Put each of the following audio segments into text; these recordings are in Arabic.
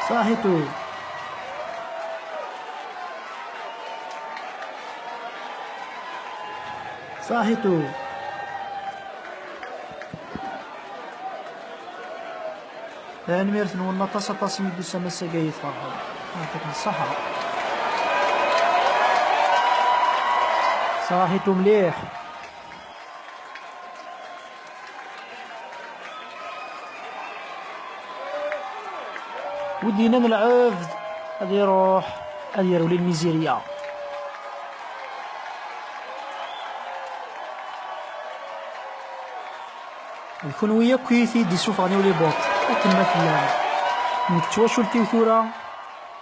صاحيتو صاحيتو ثاني ميرثن والنطاسة طاسي ميدو سما ساقايت فرحان يعطيك الصحة. صاحيتو مليح. ودينا نلعب غادي يروح غادي يرولي الميزيريا. يكون ويا كويثي دي سوف غادي يولي بوط وكما فلان نكتواشو التيوثورة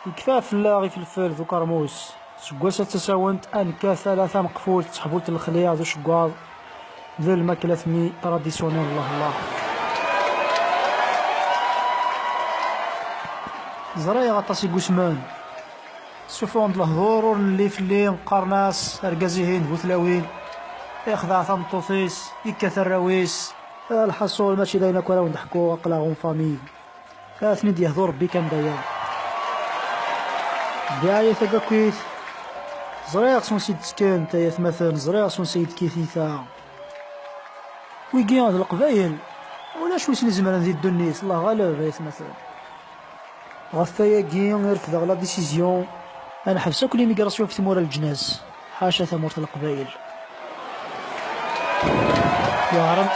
يكفى فلاغي في الفل ذو كرموس سكواسة تساونت أنكا ثلاثة مقفول تحبولت الخلية ذو شكواض ذو الماكلة ثمي تراديسيونيل. الله الله زرايا غطاسي قسمان سوفوند الهضور اللي في اللي مقرناس رقازيهين بوثلاوين يخضع ثمطوثيس يكاث الرويس الحصول ماشي داينا كولا ونضحكو اقلاغهم فامي ثلاث ندي يهضر ربي كان دايا داعية ثقا كويث زريق سون سيد سكان تايث مثلا زريق سون سيد كيثيثا ويقيا هاد القبايل ولا شويس نزمرا ذي الدنيس الله غالب هيث مثلا غفايا كيان يرفض لا ديسيزيون انا حبسا كل ميغراسيون في ثمور الجناز حاشا ثمورة القبايل يعرم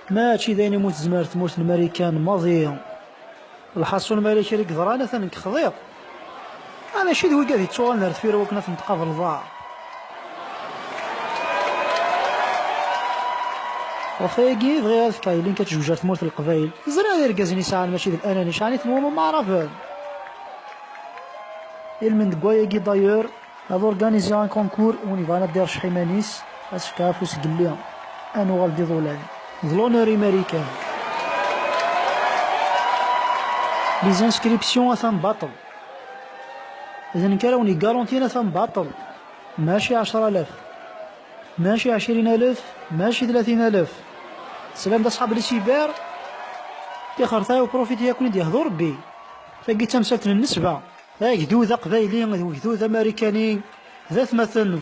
ماشي داين يموت زمار ثمورة الماريكان ماضية الحصول الملكي اللي قدرانا ثانك خضيق انا شي ذوي قاعد يتصور نهار ثفير وكنا نتقابل الضاع وفايقي بغي هذاك كايلين كتجوجر ثمورة القبايل زرا داير كازيني ساعة ماشي ذاك اناني شعني ثمورة ما عرفان المن كواياكي دايور هذا اورغانيزي ان كونكور وني فانا دير شحيمانيس اسكا فوس قليا انو غالدي ظولان ظلونوري ماريكان لي زانسكريبسيون اثان باطل اذا كراوني كارونتينا ثان باطل ماشي 10,000 ماشي 20,000 ماشي 30,000 سلام دا صحاب لي سيبر تيخرطاي وبروفيتي ياكل ندي يهضر بي فاقي تمثلت النسبة ذاك ذو ذا قبايلي ذو ذا امريكاني ذات مثل